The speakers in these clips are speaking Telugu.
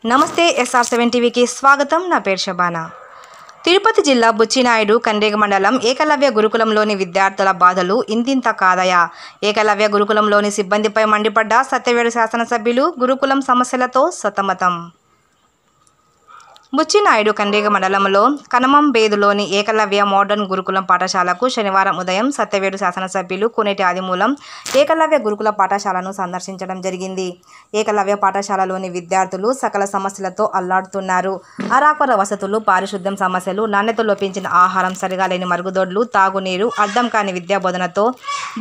నమస్తే SR7 టీవీకి స్వాగతం. నా పేరు శబానా. తిరుపతి జిల్లా బుచ్చినాయుడు కండ్రిగ మండలం ఏకలవ్య గురుకులంలోని విద్యార్థుల బాధలు ఇంతింత కాదయా. ఏకలవ్య గురుకులంలోని సిబ్బందిపై మండిపడ్డ సత్యవేడు శాసనసభ్యులు గురుకులం సమస్యలతో సతమతం. బుచ్చినాయుడు కండ్రిగ మండలంలో కనమంబేదులోని ఏకలవ్య మోడర్న్ గురుకులం పాఠశాలకు శనివారం ఉదయం సత్యవేడు శాసనసభ్యులు కోనేటి ఆదిమూలం ఏకలవ్య గురుకుల పాఠశాలను సందర్శించడం జరిగింది. ఏకలవ్య పాఠశాలలోని విద్యార్థులు సకల సమస్యలతో అల్లాడుతున్నారు. అరాకొర వసతులు, పారిశుద్ధ్యం సమస్యలు, నాణ్యత లోపించిన ఆహారం, సరిగా లేని మరుగుదొడ్లు, తాగునీరు, అర్థం కాని విద్యా బోధనతో,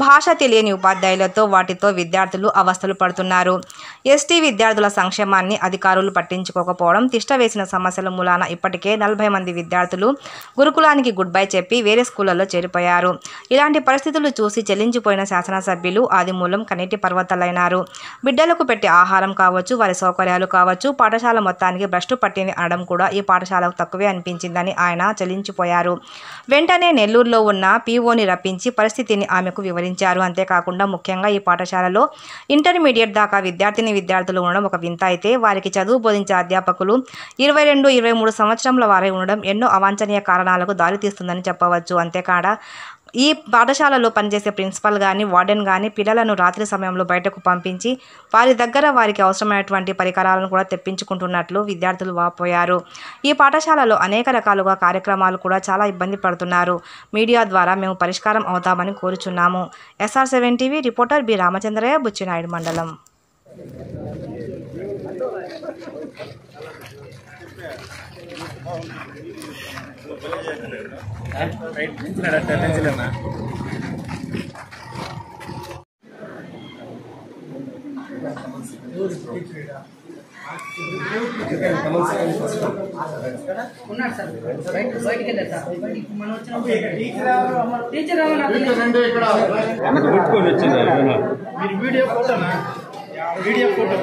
భాష తెలియని ఉపాధ్యాయులతో వాటితో విద్యార్థులు అవస్థలు పడుతున్నారు. ఎస్టీ విద్యార్థుల సంక్షేమాన్ని అధికారులు పట్టించుకోకపోవడం, తిష్టవేసిన సమస్యల మూలాన ఇప్పటికే 40 మంది విద్యార్థులు గురుకులానికి గుడ్ బై చెప్పి వేరే స్కూళ్లలో చేరిపోయారు. ఇలాంటి పరిస్థితులు చూసి చెల్లించిపోయిన శాసనసభ్యులు ఆదిమూలం కన్నీటి పర్వతాలైనారు. బిడ్డలకు పెట్టే ఆహారం కావచ్చు, వారి సౌకర్యాలు కావచ్చు, పాఠశాల మొత్తానికి భ్రష్టు పట్టింది అనడం కూడా ఈ పాఠశాలకు తక్కువే అనిపించిందని ఆయన చెల్లించిపోయారు. వెంటనే నెల్లూరులో ఉన్న పీఓని రప్పించి పరిస్థితిని ఆమెకు వివరించారు. అంతేకాకుండా ముఖ్యంగా ఈ పాఠశాలలో ఇంటర్మీడియట్ దాకా విద్యార్థులు ఉండడం ఒక వింత అయితే, వారికి చదువు బోధించే అధ్యాపకులు 22-23 సంవత్సరంల వారే ఉండడం ఎన్నో అవాంఛనీయ కారణాలకు దారితీస్తుందని చెప్పవచ్చు. అంతేకాడ ఈ పాఠశాలలో పనిచేసే ప్రిన్సిపల్ కానీ, వార్డెన్ కానీ పిల్లలను రాత్రి సమయంలో బయటకు పంపించి వారి దగ్గర వారికి అవసరమైనటువంటి పరికరాలను కూడా తెప్పించుకుంటున్నట్లు విద్యార్థులు వాపోయారు. ఈ పాఠశాలలో అనేక రకాలుగా కార్యక్రమాలు కూడా చాలా ఇబ్బంది పడుతున్నారు. మీడియా ద్వారా మేము పరిష్కారం అవుతామని కోరుచున్నాము. SR7 TV reporter B Ramachandraiah, Buchinaidu మండలం. ఉన్నాడు సార్ బయటికి వెళ్ళారు సార్. మనం వచ్చినప్పుడు పెట్టుకొని వచ్చింది మీరు వీడియో ఫోటోనా వీడియో ఫోటో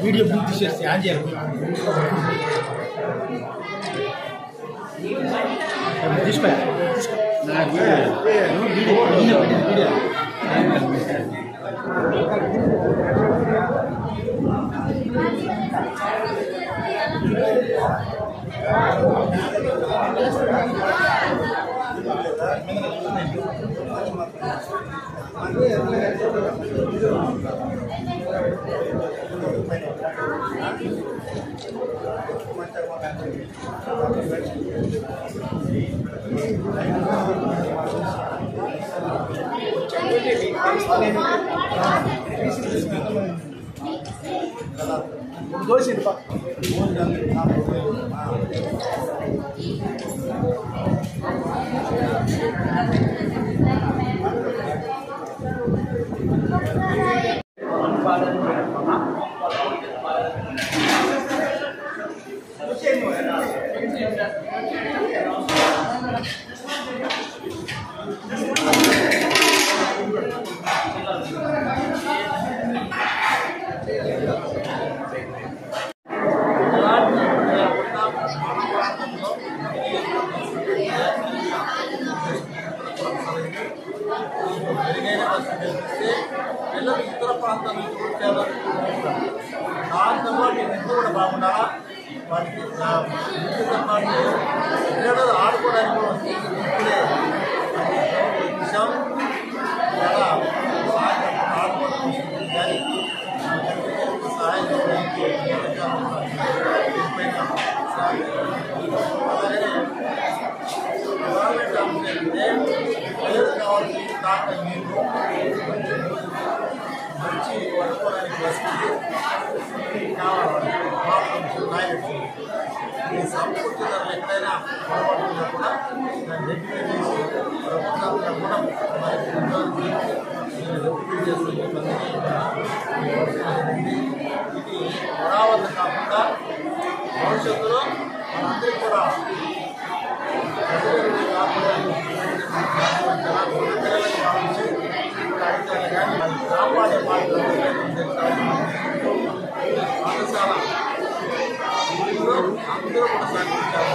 వీడియో బుక్ తీసేస్తే ఆన్ చేయాలి. తీసుకో పిల్లలు ఇతర ప్రాంతాల నుంచి వచ్చారు. దాంతో పాటు ఇంట్లో కూడా బాగుండాలా, వాటికి క్రీడలు ఆడుకోవడానికి ఇప్పుడే విషయం చాలా ఆడుకోవడం కానీ సహాయం చేయడానికి గవర్నమెంట్ అంటే పిల్లలు కావాల్సి తాట నీరు మంచి పడుకోవడానికి వస్తుంది కావాలి. టాయిలెట్స్ ఈ సంపూర్తి ధరలు ఎక్కడైనా పొరపాటున్నా కూడా దాన్ని రెక్టిఫై చేసి ప్రభుత్వం కూడా రెక్టిఫై చేస్తున్న ఇబ్బందిని ఇది పురావత కాకుండా భవిష్యత్తులో మనందరికీ కూడా కాపాడే పాఠశాల అందరూ కూడా సాధించాలి.